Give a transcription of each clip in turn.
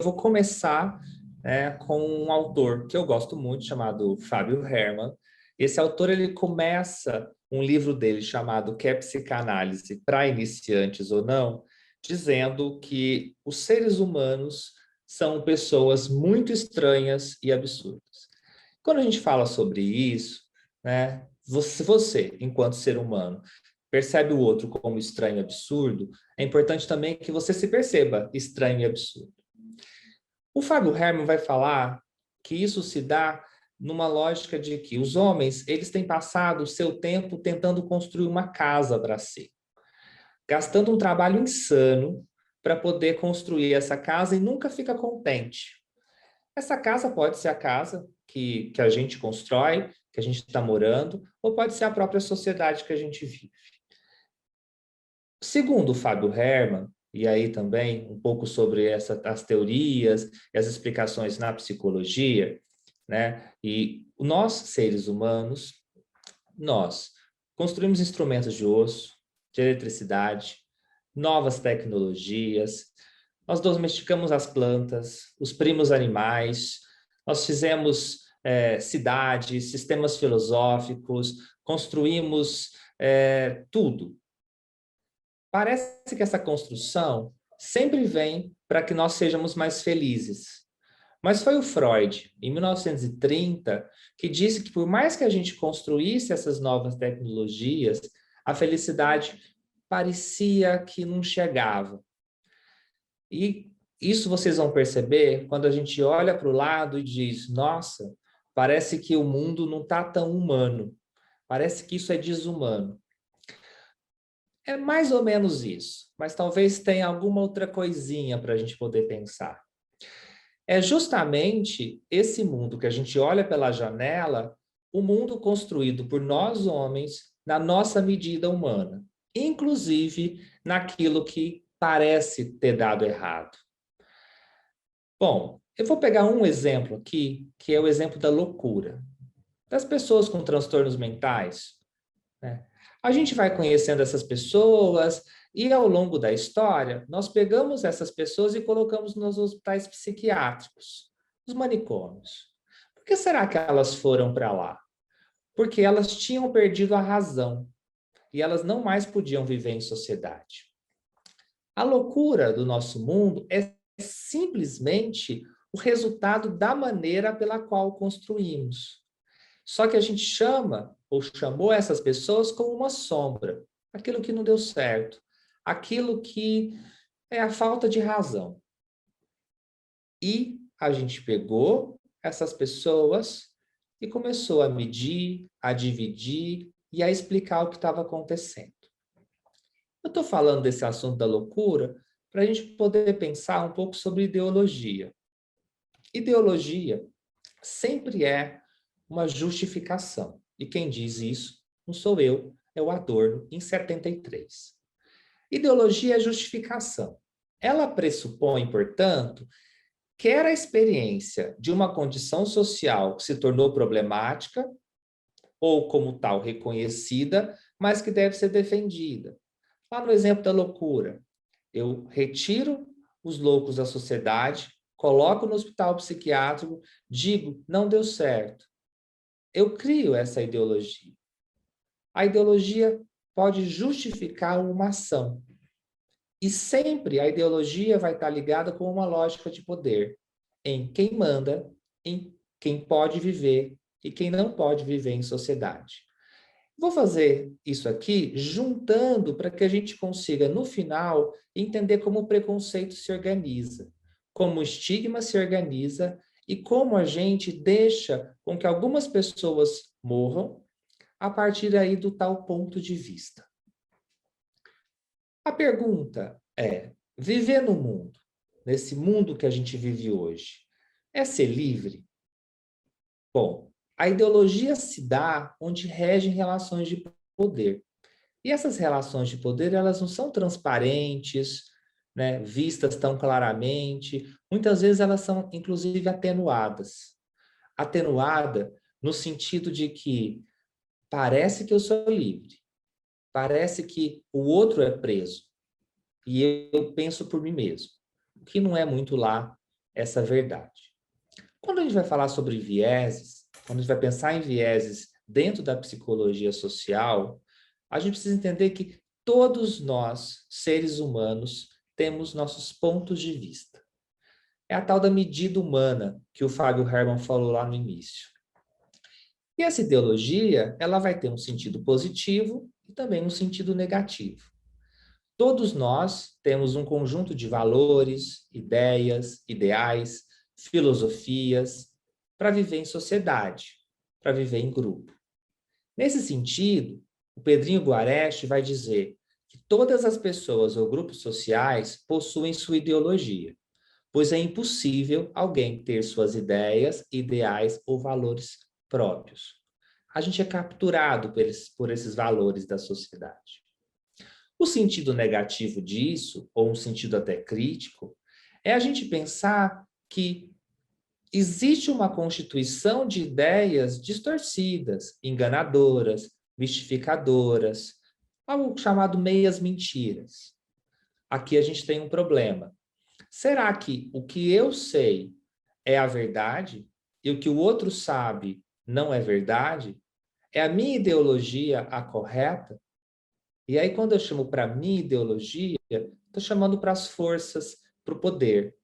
vou começar, com um autor que eu gosto muito, chamado Fábio Herman. Esse autor ele começa um livro dele chamado Quer Psicanálise para Iniciantes ou Não, dizendo que os seres humanos são pessoas muito estranhas e absurdas. Quando a gente fala sobre isso, né, você, enquanto ser humano, percebe o outro como estranho e absurdo, é importante também que você se perceba estranho e absurdo. O Fábio Herman vai falar que isso se dá numa lógica de que os homens, eles têm passado o seu tempo tentando construir uma casa para si, gastando um trabalho insano para poder construir essa casa e nunca fica contente. Essa casa pode ser a casa que a gente constrói, que a gente está morando, ou pode ser a própria sociedade que a gente vive. Segundo o Fábio Herman, e aí também um pouco sobre as teorias e as explicações na psicologia, né? E nós, seres humanos, nós construímos instrumentos de osso, de eletricidade, novas tecnologias, nós domesticamos as plantas, os primos animais, nós fizemos cidades, sistemas filosóficos, construímos tudo. Parece que essa construção sempre vem para que nós sejamos mais felizes. Mas foi o Freud, em 1930, que disse que por mais que a gente construísse essas novas tecnologias, a felicidade parecia que não chegava. E isso vocês vão perceber quando a gente olha para o lado e diz, nossa, parece que o mundo não está tão humano, parece que isso é desumano. É mais ou menos isso, mas talvez tenha alguma outra coisinha para a gente poder pensar. É justamente esse mundo que a gente olha pela janela, o mundo construído por nós homens na nossa medida humana, inclusive naquilo que parece ter dado errado. Bom, eu vou pegar um exemplo aqui, que é o exemplo da loucura, das pessoas com transtornos mentais, né? A gente vai conhecendo essas pessoas e, ao longo da história, nós pegamos essas pessoas e colocamos nos hospitais psiquiátricos, nos manicômios. Por que será que elas foram para lá? Porque elas tinham perdido a razão e elas não mais podiam viver em sociedade. A loucura do nosso mundo é simplesmente o resultado da maneira pela qual construímos. Só que a gente chama, ou chamou essas pessoas como uma sombra, aquilo que não deu certo, aquilo que é a falta de razão. E a gente pegou essas pessoas e começou a medir, a dividir e a explicar o que estava acontecendo. Eu estou falando desse assunto da loucura para a gente poder pensar um pouco sobre ideologia. Ideologia sempre é uma justificação. E quem diz isso não sou eu, é o Adorno, em 73. Ideologia é justificação. Ela pressupõe, portanto, quer a experiência de uma condição social que se tornou problemática, ou como tal reconhecida, mas que deve ser defendida. Lá no exemplo da loucura, eu retiro os loucos da sociedade, coloco no hospital psiquiátrico, digo, não deu certo. Eu crio essa ideologia. A ideologia pode justificar uma ação. E sempre a ideologia vai estar ligada com uma lógica de poder, em quem manda, em quem pode viver e quem não pode viver em sociedade. Vou fazer isso aqui juntando para que a gente consiga, no final, entender como o preconceito se organiza, como o estigma se organiza e como a gente deixa com que algumas pessoas morram a partir aí do tal ponto de vista. A pergunta é, viver no mundo, nesse mundo que a gente vive hoje, é ser livre? Bom, a ideologia se dá onde regem relações de poder. E essas relações de poder, elas não são transparentes, né, vistas tão claramente. Muitas vezes elas são, inclusive, atenuadas. Atenuada no sentido de que parece que eu sou livre, parece que o outro é preso e eu penso por mim mesmo, o que não é muito lá essa verdade. Quando a gente vai falar sobre vieses, quando a gente vai pensar em vieses dentro da psicologia social, a gente precisa entender que todos nós, seres humanos, temos nossos pontos de vista. É a tal da medida humana que o Fábio Herman falou lá no início. E essa ideologia, ela vai ter um sentido positivo e também um sentido negativo. Todos nós temos um conjunto de valores, ideias, ideais, filosofias para viver em sociedade, para viver em grupo. Nesse sentido, o Pedrinho Guareschi vai dizer que todas as pessoas ou grupos sociais possuem sua ideologia, pois é impossível alguém ter suas ideias, ideais ou valores próprios. A gente é capturado por esses valores da sociedade. O sentido negativo disso, ou um sentido até crítico, é a gente pensar que existe uma constituição de ideias distorcidas, enganadoras, mistificadoras, algo chamado meias mentiras. Aqui a gente tem um problema. Será que o que eu sei é a verdade e o que o outro sabe não é verdade? É a minha ideologia a correta? E aí, quando eu chamo para a minha ideologia, estou chamando para as forças, para o poder.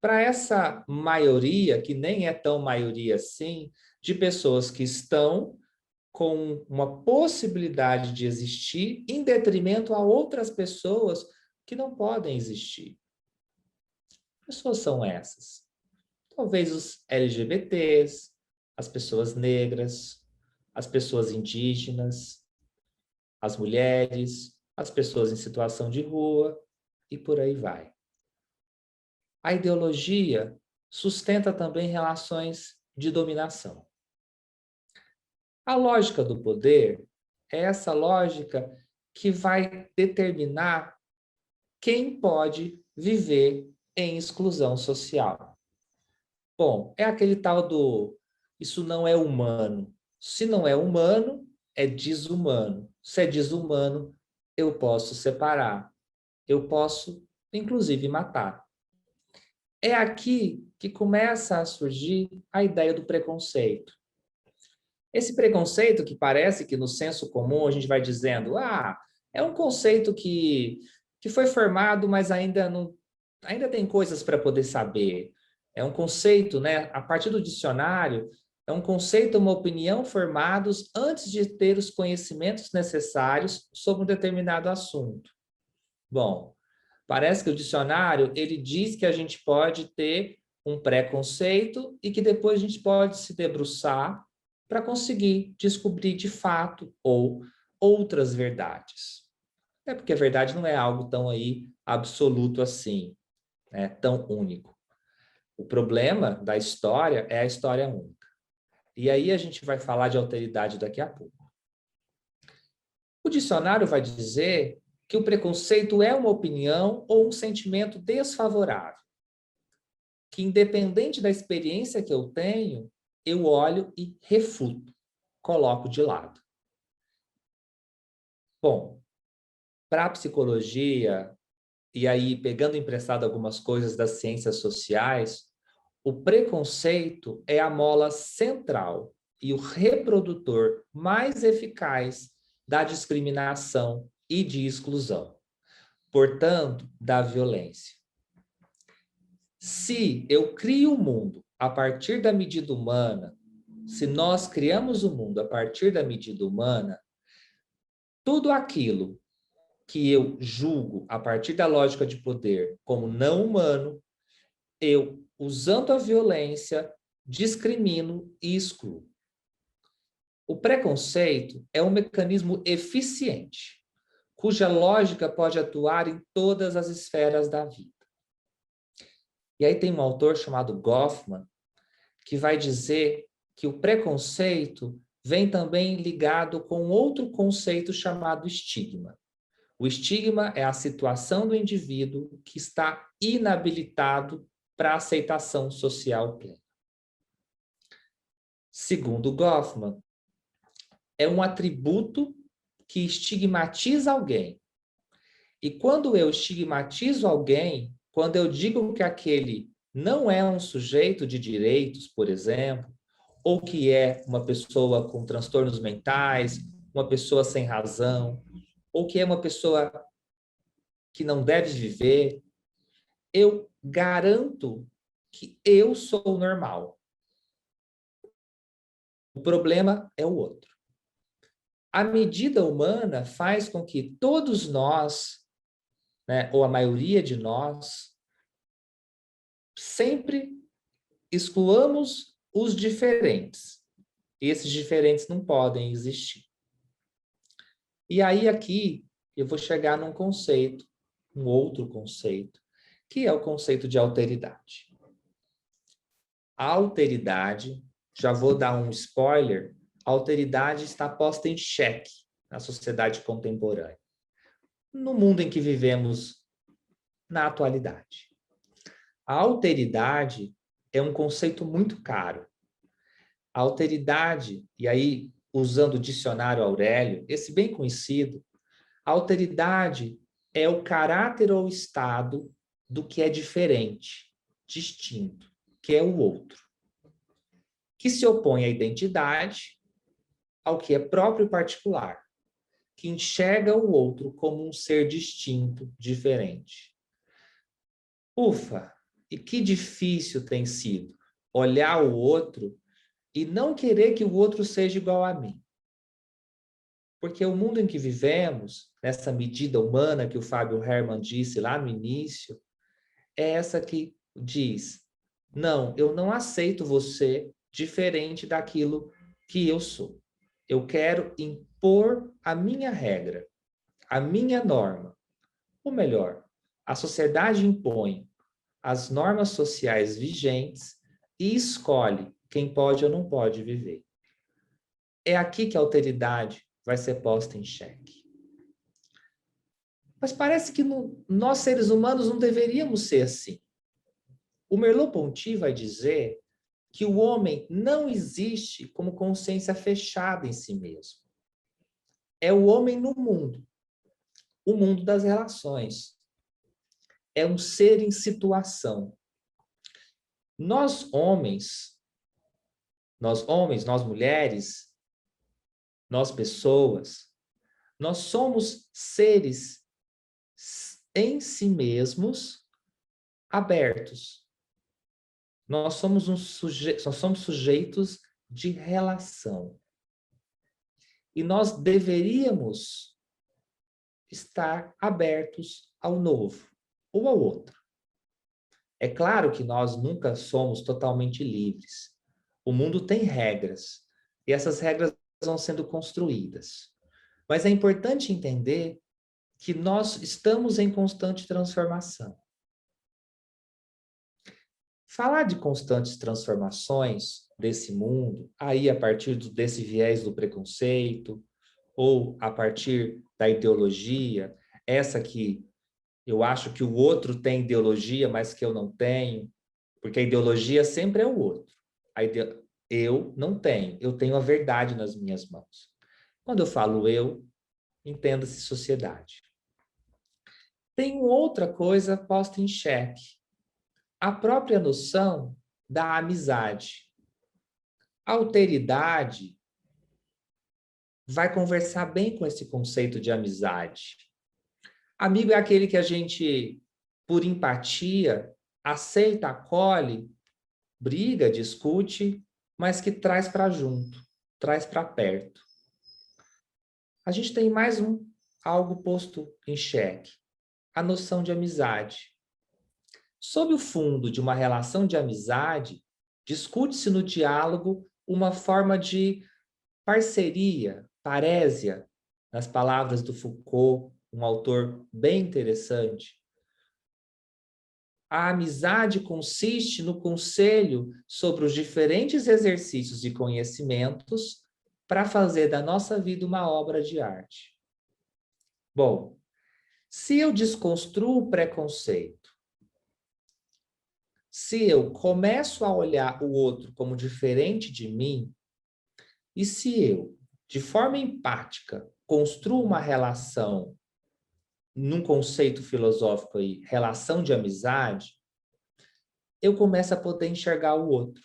Para essa maioria, que nem é tão maioria assim, de pessoas que estão com uma possibilidade de existir em detrimento a outras pessoas que não podem existir. Que pessoas são essas? Talvez os LGBTs, as pessoas negras, as pessoas indígenas, as mulheres, as pessoas em situação de rua e por aí vai. A ideologia sustenta também relações de dominação. A lógica do poder é essa lógica que vai determinar quem pode viver em exclusão social. Bom, é aquele tal do isso não é humano. Se não é humano, é desumano. Se é desumano, eu posso separar. Eu posso, inclusive, matar. É aqui que começa a surgir a ideia do preconceito. Esse preconceito que parece que no senso comum a gente vai dizendo, é um conceito que foi formado, mas ainda tem coisas para poder saber. É um conceito, né, a partir do dicionário, é um conceito, uma opinião formados antes de ter os conhecimentos necessários sobre um determinado assunto. Bom, parece que o dicionário, ele diz que a gente pode ter um preconceito e que depois a gente pode se debruçar para conseguir descobrir de fato ou outras verdades. É porque a verdade não é algo tão aí absoluto assim, né? Tão único. O problema da história é a história única. E aí a gente vai falar de alteridade daqui a pouco. O dicionário vai dizer que o preconceito é uma opinião ou um sentimento desfavorável, que independente da experiência que eu tenho, eu olho e refuto, coloco de lado. Bom, para a psicologia, e aí pegando emprestado algumas coisas das ciências sociais, o preconceito é a mola central e o reprodutor mais eficaz da discriminação e de exclusão, portanto, da violência. Se eu crio o mundo a partir da medida humana, se nós criamos o mundo a partir da medida humana, tudo aquilo que eu julgo a partir da lógica de poder como não humano, eu, usando a violência, discrimino e excluo. O preconceito é um mecanismo eficiente, cuja lógica pode atuar em todas as esferas da vida. E aí tem um autor chamado Goffman, que vai dizer que o preconceito vem também ligado com outro conceito chamado estigma. O estigma é a situação do indivíduo que está inabilitado para a aceitação social plena. Segundo Goffman, é um atributo que estigmatiza alguém. E quando eu estigmatizo alguém, quando eu digo que aquele não é um sujeito de direitos, por exemplo, ou que é uma pessoa com transtornos mentais, uma pessoa sem razão, ou que é uma pessoa que não deve viver, eu garanto que eu sou normal. O problema é o outro. A medida humana faz com que todos nós, né, ou a maioria de nós, sempre excluamos os diferentes. E esses diferentes não podem existir. E aí aqui eu vou chegar num conceito, um outro conceito, que é o conceito de alteridade. A alteridade, já vou dar um spoiler, a alteridade está posta em xeque na sociedade contemporânea, no mundo em que vivemos na atualidade. A alteridade é um conceito muito caro. A alteridade, e aí usando o dicionário Aurélio, esse bem conhecido, a alteridade é o caráter ou estado do que é diferente, distinto, que é o outro, que se opõe à identidade, ao que é próprio e particular, que enxerga o outro como um ser distinto, diferente. Ufa, e que difícil tem sido olhar o outro e não querer que o outro seja igual a mim. Porque o mundo em que vivemos, nessa medida humana que o Fábio Herman disse lá no início, é essa que diz: não, eu não aceito você diferente daquilo que eu sou. Eu quero impor a minha regra, a minha norma. Ou melhor, a sociedade impõe as normas sociais vigentes e escolhe quem pode ou não pode viver. É aqui que a alteridade vai ser posta em xeque. Mas parece que nós, seres humanos, não deveríamos ser assim. O Merleau-Ponty vai dizer que o homem não existe como consciência fechada em si mesmo. É o homem no mundo, o mundo das relações. É um ser em situação. Nós homens, nós mulheres, nós pessoas, nós somos seres em si mesmos abertos. Nós somos sujeitos de relação. E nós deveríamos estar abertos ao novo ou ao outro. É claro que nós nunca somos totalmente livres. O mundo tem regras, e essas regras vão sendo construídas. Mas é importante entender que nós estamos em constante transformação. Falar de constantes transformações desse mundo, aí a partir desse viés do preconceito, ou a partir da ideologia, essa que eu acho que o outro tem ideologia, mas que eu não tenho, porque a ideologia sempre é o outro. Eu não tenho, eu tenho a verdade nas minhas mãos. Quando eu falo eu, entenda-se sociedade. Tem outra coisa posta em xeque, a própria noção da amizade. A alteridade vai conversar bem com esse conceito de amizade. Amigo é aquele que a gente, por empatia, aceita, acolhe, briga, discute, mas que traz para junto, traz para perto. A gente tem mais algo posto em xeque, a noção de amizade. Sob o fundo de uma relação de amizade, discute-se no diálogo uma forma de parceria, parésia, nas palavras do Foucault, um autor bem interessante. A amizade consiste no conselho sobre os diferentes exercícios e conhecimentos para fazer da nossa vida uma obra de arte. Bom, se eu desconstruo o preconceito, se eu começo a olhar o outro como diferente de mim, e se eu, de forma empática, construo uma relação, num conceito filosófico aí, relação de amizade, eu começo a poder enxergar o outro.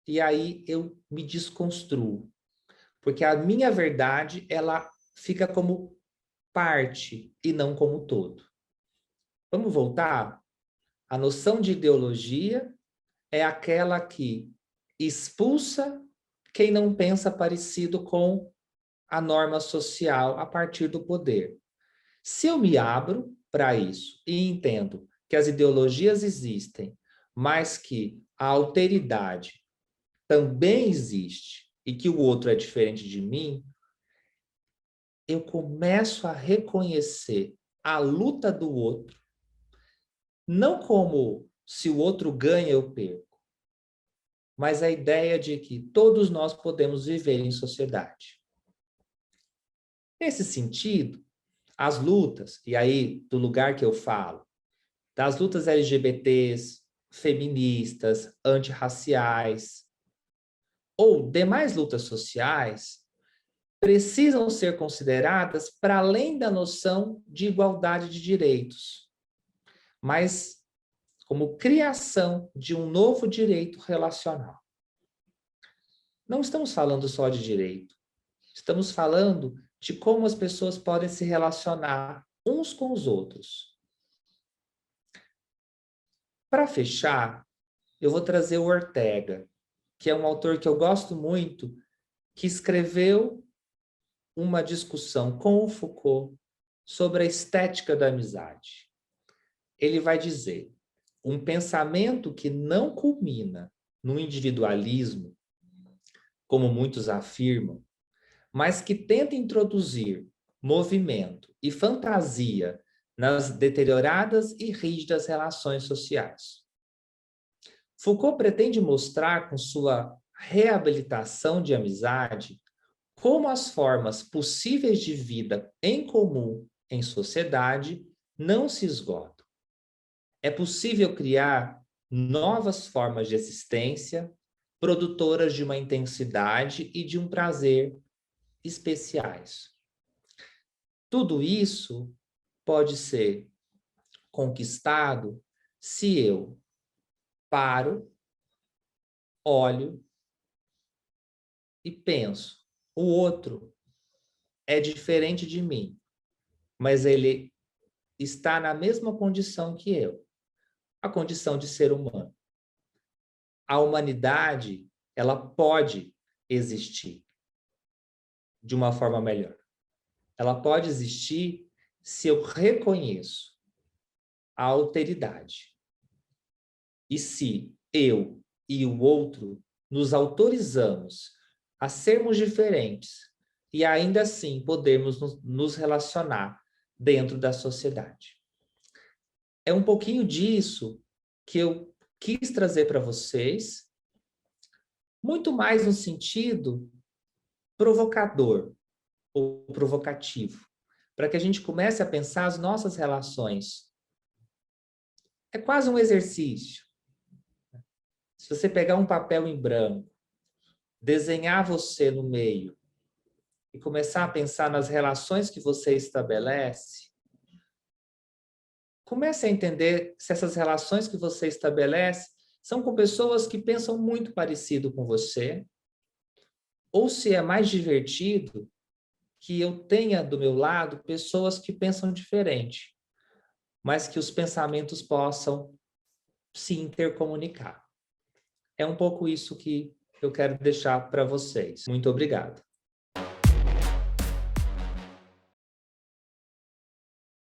E aí eu me desconstruo. Porque a minha verdade, ela fica como parte e não como todo. Vamos voltar? A noção de ideologia é aquela que expulsa quem não pensa parecido com a norma social a partir do poder. Se eu me abro para isso e entendo que as ideologias existem, mas que a alteridade também existe e que o outro é diferente de mim, eu começo a reconhecer a luta do outro, não como se o outro ganha, eu perco, mas a ideia de que todos nós podemos viver em sociedade. Nesse sentido, as lutas, e aí do lugar que eu falo, das lutas LGBTs, feministas, antirraciais, ou demais lutas sociais, precisam ser consideradas para além da noção de igualdade de direitos, mas como criação de um novo direito relacional. Não estamos falando só de direito, estamos falando de como as pessoas podem se relacionar uns com os outros. Para fechar, eu vou trazer o Ortega, que é um autor que eu gosto muito, que escreveu uma discussão com o Foucault sobre a estética da amizade. Ele vai dizer: um pensamento que não culmina no individualismo, como muitos afirmam, mas que tenta introduzir movimento e fantasia nas deterioradas e rígidas relações sociais. Foucault pretende mostrar com sua reabilitação de amizade como as formas possíveis de vida em comum em sociedade não se esgotam. É possível criar novas formas de existência, produtoras de uma intensidade e de um prazer especiais. Tudo isso pode ser conquistado se eu paro, olho e penso: o outro é diferente de mim, mas ele está na mesma condição que eu, a condição de ser humano. A humanidade, ela pode existir de uma forma melhor. Ela pode existir se eu reconheço a alteridade. E se eu e o outro nos autorizamos a sermos diferentes e ainda assim podermos nos relacionar dentro da sociedade. É um pouquinho disso que eu quis trazer para vocês, muito mais no sentido provocador ou provocativo, para que a gente comece a pensar as nossas relações. É quase um exercício. Se você pegar um papel em branco, desenhar você no meio e começar a pensar nas relações que você estabelece, comece a entender se essas relações que você estabelece são com pessoas que pensam muito parecido com você, ou se é mais divertido que eu tenha do meu lado pessoas que pensam diferente, mas que os pensamentos possam se intercomunicar. É um pouco isso que eu quero deixar para vocês. Muito obrigado.